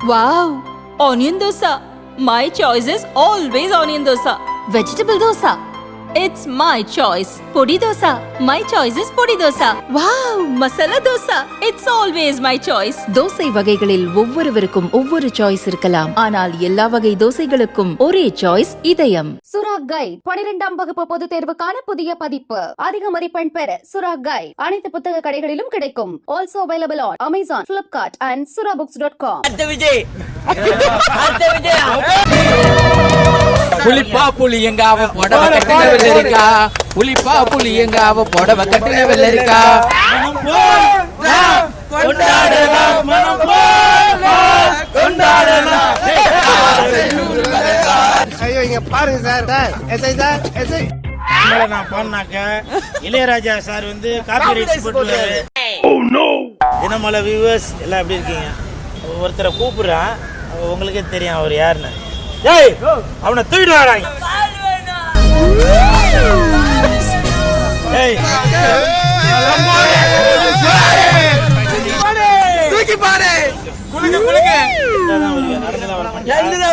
Wow! Onion dosa. My choice is always onion dosa. Vegetable dosa. It's my choice. Podi dosa. My choice is podi dosa. Wow! Masala dosa. It's always my choice. Dosa வகைகளில் ஒவ்வொருவருக்கும் ஒவ்வொரு choice இருக்கலாம், ஆனால் எல்லா வகை தோசைகளுக்கும் ஒரே choice இதயம். சுரா கைட் 12ஆம் வகுப்பு பொதுத் தேர்வுக்கான புதிய பதிப்பு. அதிக மதிப்பெண் பெற சுரா கைட் அனைத்து புத்தக கடைகளிலும் கிடைக்கும். Also available on Amazon, Flipkart and surabooks.com. புலிப்பா புலி எங்க அவ புடவை கட்டின வெள்ளரிக்கா, புலிப்பா புலி எங்க அவ புடவை கட்டின வெள்ளரிக்கா. ஐயோ இங்க பாருங்க sir, sir SI sir SI நான் பாடினாக்க இளையராஜா சார் வந்து காப்பி ரைட்ஸ் போட்டுருவாரு. தினமலை வியூவர்ஸ் எல்லாம் எப்படி இருக்கீங்க? ஒருத்தரை கூப்பிடுறான், உங்களுக்கே தெரியும் அவர் யாருன்னு. ஏய் அவனை தூக்கிட்டு வராங்க. ஏய் தூக்கி பாரு, குளிக்க குளிக்க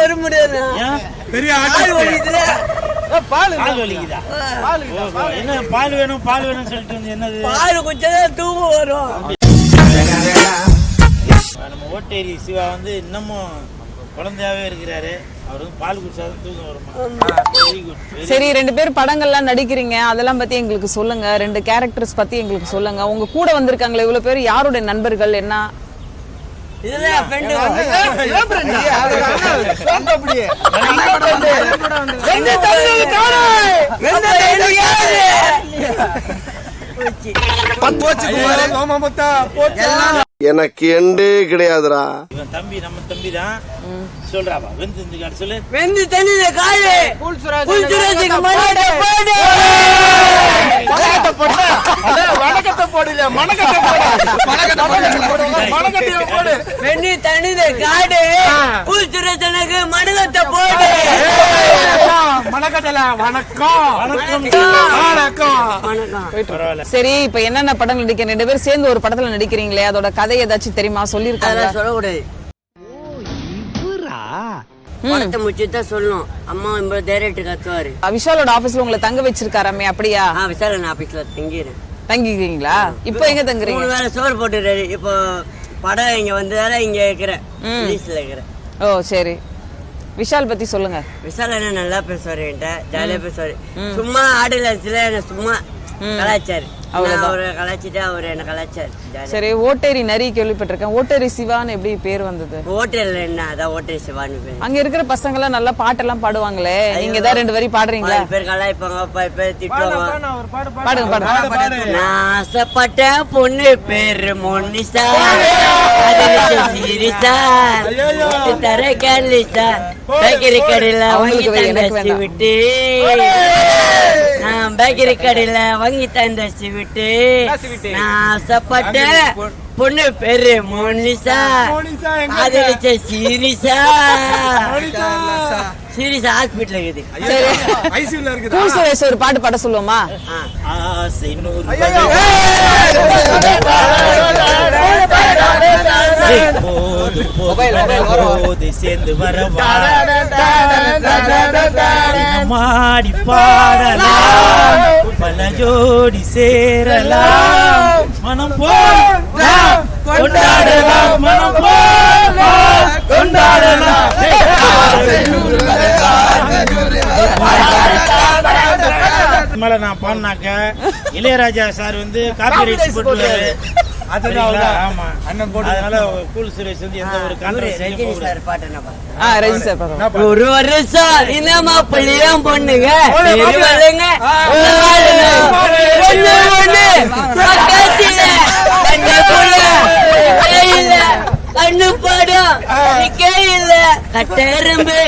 வர முடியாது. பெரிய கால் வலிக்குதா? என்ன பால் வேணும் பால் வேணும்னு சொல்லிட்டு வந்து என்னது பால் கொஞ்சம் தூக்கம் வரும். நம்ம ஓட்டேரி சிவா வந்து இன்னமும் குழந்தையாவே இருக்கிறாரு. அவருக்கு பால் குடிச்சாலும் தூக்கம் வருமா? Very good. சரி, 2 பேர் படங்கள்லாம் நடிக்கிறீங்க, அதெல்லாம் பத்தி எங்களுக்கு சொல்லுங்க. 2 கேரக்டர்ஸ் பத்தி எங்களுக்கு சொல்லுங்க. உங்க கூட வந்திருக்காங்களே இவ்வளவு பேர், யாரோட நண்பர்கள் என்ன? இதெல்லாம் ஃப்ரெண்ட் அப்படியே எனக்கு எண்டே கிடையாதுடா. இவன் தம்பி நம்ம தம்பி தான். சொல்றாப்பா வெந்து இந்த காட்டு சொல்லு. வெந்து தண்ணில காலு குல்சுரத்துக்கு மணக்கட்ட போடு. மணக்கட்ட போடு. அட வணக்கட்ட போடுல, மணக்கட்ட போடு. மணக்கட்ட போடு. மணக்கட்ட போடு. வெந்து தண்ணில காடு குல்சுரத்துக்கு மணக்கட்ட போடு. மணக்கட்டல வணக்கம். வணக்கம் வணக்கம். பரவாயில்ல. சரி, இப்ப என்னென்ன படம் நடிக்க 2 பேர் சேர்ந்து ஒரு படத்துல நடிக்கிறீங்களே, அதோட கதை ஏதாச்சும் தெரியுமா? சொல்லிருக்காங்க? சொல்லக்கூடாது. படத்தை முடிச்சுதான் சொல்லணும். அம்மா டைரக்டர் கத்துவாரு. விஷாலோட ஆபீஸ்ல உங்களை தங்க வச்சிருக்காராமே, அப்படியா? விசாரணை ஆபீஸ்ல தங்கிறேன். தங்கிக்கிறீங்களா? இப்போ எங்க தங்குறீங்க? 3 வேளை சோறு போட்டுறாரு. இப்போ படம் இங்க வந்ததால இங்க இருக்கிறேன், ரிலீஸ்ல இருக்கிறேன். ஓ சரி, விஷால் பத்தி சொல்லுங்க. விஷால் என்ன நல்லா பேசுவாரு, என்கிட்ட ஜாலியா பேசுவாரு. சும்மா ஆடுலத்துல என்ன சும்மா கலாச்சாரு. அவரை கலாச்சிட்டு அவர் என்ன கலாச்சாரு. சரி, ஓட்டேரி நரி கேள்விப்பட்டிருக்கேன். ஓட்டேரி சிவான்னு எப்படி பேர் வந்தது? ஓட்டேரியில என்ன, அதான் ஓட்டேரி சிவான்னு பேரு. அங்க இருக்கிற பசங்க எல்லாம் நல்லா பாட்டெல்லாம் பாடுவாங்களே, நீங்க தான் 2 வரி பாடுறீங்களா? பேர் கலாய்ப்பாங்க, பேர் திட்டுவாங்க. பாடுங்க பாடுங்க. நான் ஆசைப்பட்ட பொண்ணு பேரு மோனிசா, சீரிசா தர கேலிசா, பேக்கரி கடையில வாங்கி தந்தாச்சு விட்டு, நான் பேக்கரி கடையில வாங்கி தந்தாச்சு விட்டு, நான் ஆசைப்பட்ட பொண்ணு பேரு மோனிசா, காதலிச்ச சீரிசா. சீரிசா ஹாஸ்பிட்டல் இருக்குது. கூல் சுரேஷ் ஒரு பாட்டு பாட சொல்லுவோமா? ஆசை நூறு போது சேர்ந்து வரவா மாடி பாடலாம், பல ஜோடி சேரலாம், மனம் போலாம் கொண்டாடலாம், மனம் போலாம் கொண்டாடலாம். மேல நான் பாடினாக்க இளையராஜா சார் வந்து காப்பி ரைட்ஸ் போட்டுருவாரு. ஆமா, அதனால கூல் சுரேஷ் வந்து எந்த ஒரு ரஜினி சார் பாட்டு என்ன ரஜினி சார் பாடுங்க. ஒரு வருஷம் இந்த மாப்பிள்ளையும் பொண்ணுங்க பெரியவளுங்க, பொண்ணு பொண்ணு பக்கத்துல கண்ணு புள்ள கையில கண்ணு படம் கையில கட்டெரும்பு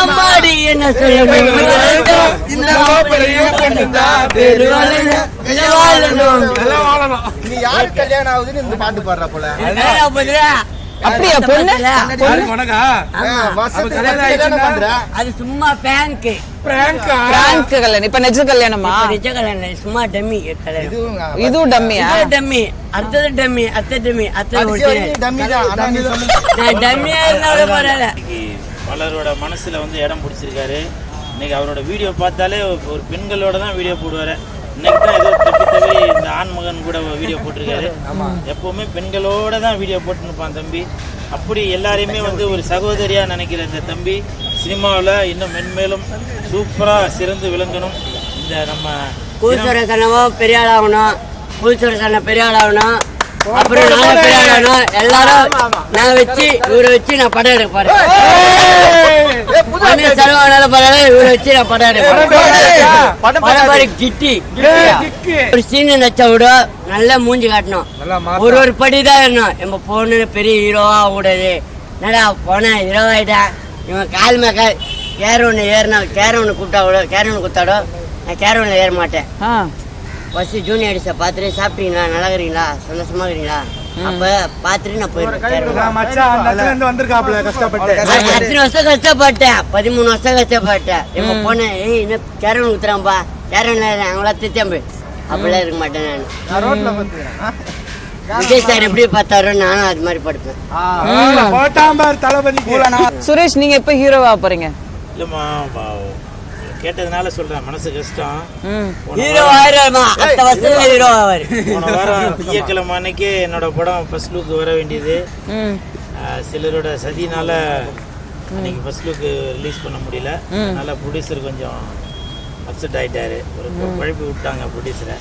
அம்மாடி என்ன சொல்லணும், இந்த மாப்பிள்ளையும் பொண்ணுங்க பெரியவளுங்க வாழணும். நீ யாரு கல்யாணம் ஆகுதுன்னு இந்த பாட்டு பாடுற போல. அப்படியா பொண்ணு அது சும்மா பேங்க்கு பிராங்க் கல்யாணம். இப்ப நிஜ கல்யாணமா? நிஜ கல்யாணம் சும்மா டம்மி கல்யாணம். இதுவும் டம்மியா? டம்மி அடுத்தது டம்மி டம்மியா இருந்தாலும் பரவாயில்ல. பலரோட மனசுல வந்து இடம் பிடிச்சிருக்காரு. இன்னைக்கு அவரோட வீடியோ பார்த்தாலே ஒரு பெண்களோட தான் வீடியோ போடுவாரு. இன்னைக்கு தான் ஏதோ தப்பி இந்த ஆண்மகன் கூட வீடியோ போட்டிருக்காரு. எப்பவுமே பெண்களோட தான் வீடியோ போட்டுருப்பான் தம்பி. அப்படி எல்லாரையுமே வந்து ஒரு சகோதரியா நினைக்கிற இந்த தம்பி சினிமாவில் இன்னும் மென்மேலும் சூப்பரா சிறந்து விளங்கணும். இந்த நம்ம கூல்சோர கண்ணவும் பெரிய ஆளாகணும், கூல்சோர கண்ண பெரிய ஆளாகணும், அப்புறம் நானும் பெரிய ஆளாகணும். எல்லாரும் நான் வச்சு இவரை வச்சு நான் படம் எடுக்க போறேன். செலவானால பரவாயில்ல, இவரை வச்சு நான் படம் எடுக்க போறேன். கிட்டி ஒரு சீன் நச்ச விட நல்லா மூஞ்சி காட்டணும். ஒரு படிதான் இருக்கணும். நம்ம பொண்ணு பெரிய ஹீரோவா கூடாது. என்னடா போன ஹீரோவாயிட்டேன். இவன் கால் மேக்க கேரவனை ஏறினா கேரவனை கூப்பிட்டா கேரவனை குத்தாடோ நான் கேரவனில் ஏற மாட்டேன். ஃபர்ஸ்ட் ஜூனியர் அடிச்சா பார்த்துட்டு சாப்பிட்டீங்களா, நல்லா இருக்கிறீங்களா, சந்தோஷமா இருக்கிறீங்களா, அப்ப பார்த்துட்டு நான் போயிருவேன். 13 வருஷம் கஷ்டப்பட்டேன், 13 வருஷம் கஷ்டப்பட்டேன். இப்ப போனேன், இன்னும் கேரவன் குத்துறான்பா, கேரவன்ல அவங்களா திட்டம்பு அப்படிலாம் இருக்க மாட்டேன் நான். விஜய் சார் எப்படி பார்த்தாரோ நானும் அது மாதிரி படுப்பேன். சுரேஷ் நீங்க எப்ப ஹீரோவா போறீங்க? இல்லம்மா கேட்டதுனால சொல்றேன், மனசு கஷ்டம். ஹீரோ ஆயிரமா அடுத்த வருஷம் ஹீரோ ஆவாரு. போன வாரம் திங்கட்கிழமை அன்னைக்கு என்னோட படம் ஃபர்ஸ்ட் லுக் வர வேண்டியது. சிலரோட சதினால அன்னைக்கு ஃபர்ஸ்ட் லுக் ரிலீஸ் பண்ண முடியல. அதனால ப்ரொடியூசர் கொஞ்சம் அப்செட் ஆயிட்டாரு. ஒரு குழப்பி விட்டாங்க ப்ரொடியூசரை.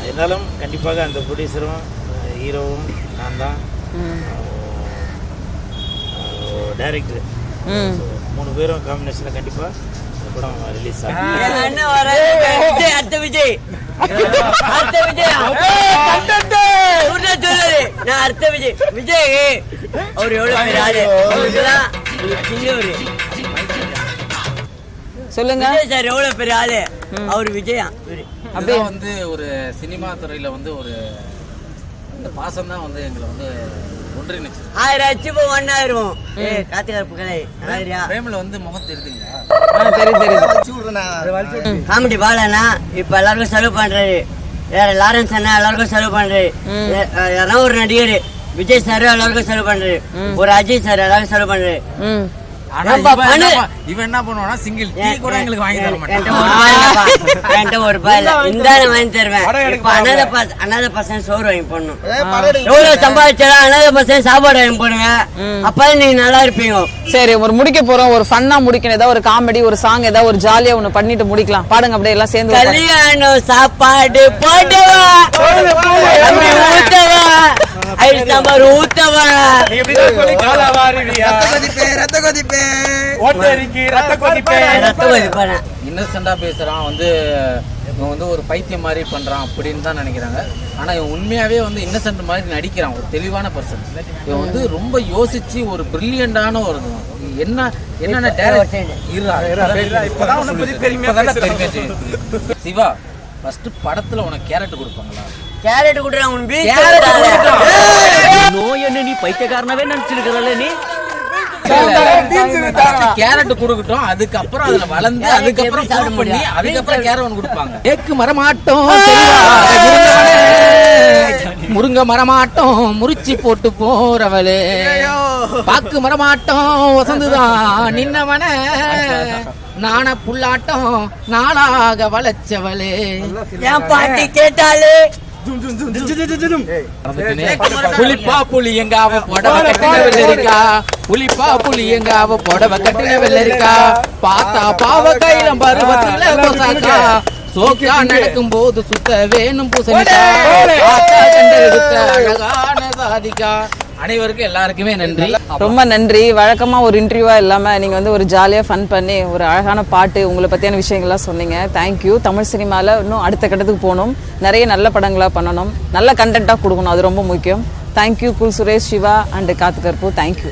இருந்தாலும் கண்டிப்பாக அந்த ப்ரொடியூசரும் ஹீரோவும் நான் தான், டைரக்டர் 3 பேரும் காம்பினேஷனில் கண்டிப்பாக இந்த படம் ரிலீஸ் ஆகும். அடுத்த விஜய் நான் அடுத்த விஜய் விஜய் அவர் எவ்வளவு பெரிய ஆளு. சின்னவரு சொல்லுங்க சார், எவ்வளவு பெரிய ஆளு அவர் விஜயா. அப்படியே வந்து ஒரு சினிமா துறையில வந்து ஒரு இந்த பாசம் தான் வந்து எங்களை வந்து ஒன்றிணைச்சு 1000 அச்சு ஒன்னாயிரம் காத்துக்கருப்பு கலை பிரேமில் வந்து முகம் தெரியுதுங்களா? காமெடி பாலனா இப்ப எல்லாருக்கும் செலவு பண்றாரு. வேற லாரன்ஸ் அண்ணா எல்லாருக்கும் செலவு பண்றாரு. யாரா ஒரு நடிகர் விஜய் சார் எல்லாருக்கும் செலவு பண்றாரு. ஒரு அஜய் சார் எல்லாருக்கும் செலவு பண்றாரு. இவன் என்ன பண்ணுவானா சிங்கிள் டீ கூட எங்களுக்கு வாங்கி தர மாட்டான். என்கிட்ட ஒரு ரூபாய் இல்ல, இந்த வாங்கி தருவேன். அனாதை பசங்க சோறு வாங்கி போடணும். எவ்வளவு சம்பாதிச்சாலும் அனாதை பசங்க சாப்பாடு வாங்கி போடுங்க. அப்பதான் நீங்க நல்லா இருப்பீங்க. சரி, ஒரு முடிக்க போறோம். ஒரு ஃபன்னா முடிக்கணும். ஏதாவது ஒரு காமெடி, ஒரு சாங், ஏதாவது ஒரு ஜாலியா ஒண்ணு பண்ணிட்டு முடிக்கலாம். பாடுங்க அப்படியே எல்லாம் சேர்ந்து. கல்யாணம் சாப்பாடு போட்டவா, ஊத்தவா, ஐஸ் சாம்பார் ஊத்தவா, இன்னசென்டா பேசுறான் வந்து இவன் வந்து ஒரு பைத்தியம் மாதிரி பண்றான் அப்படின்னு தான் நினைக்கிறாங்க. ஆனா இவன் உண்மையாவே வந்து இன்னசென்ட் மாதிரி நடிக்கிறான். ஒரு தெளிவான பர்சன். இவன் வந்து ரொம்ப யோசிச்சு ஒரு பிரில்லியண்டான ஒரு என்னென்ன சிவா ஃபர்ஸ்ட் படத்துல உனக்கு கேரட் கொடுப்பாங்களா? கேரட் குடுறான். நோய் என்ன நீ பைத்தியக்காரனாவே நினைச்சிருக்கிறல்ல நீ? கேரட் கொடுக்கட்டும், அதுக்கப்புறம் அதுல வளர்ந்து அதுக்கப்புறம் ஃபோன் பண்ணி அதுக்கப்புறம் கேரட் கொடுப்பாங்க. தேக்கு மரமாட்டோம் முருங்க மரமாட்டோம் முறிச்சி போட்டு போறவளே, பாக்கு மரமாட்டோம் வசந்துதான் நின்னவன நான புல்லாட்டம் நாளாக வளச்சவளே. என் பாட்டி கேட்டாலே புலிப்பா புலி எங்க அவ புடவை கட்டின வெள்ளரிக்கா, புலிப்பா புலி எங்க அவ புடவை கட்டின வெள்ளரிக்கா, பார்த்தா பாவ கையிலம் பருவத்தில போசாக்கா, சோக்கா நடக்கும் போது சுத்த வேணும் பூசணிக்கா, அழகான சாதிக்கா. அனைவருக்கும் எல்லாருக்குமே நன்றி, ரொம்ப நன்றி. வழக்கமா ஒரு இன்டர்வியூவா இல்லாம நீங்க வந்து ஒரு ஜாலியா ஃபன் பண்ணி ஒரு அழகான பாட்டு உங்களை பத்தியான விஷயங்கள்லாம் சொன்னீங்க. தேங்க்யூ. தமிழ் சினிமால இன்னும் அடுத்த கட்டத்துக்கு போகணும், நிறைய நல்ல படங்களா பண்ணணும், நல்ல கண்டென்ட்டா கொடுக்கணும், அது ரொம்ப முக்கியம். Thank you. Cool Suresh, Siva and Kathukaruppu. Thank you.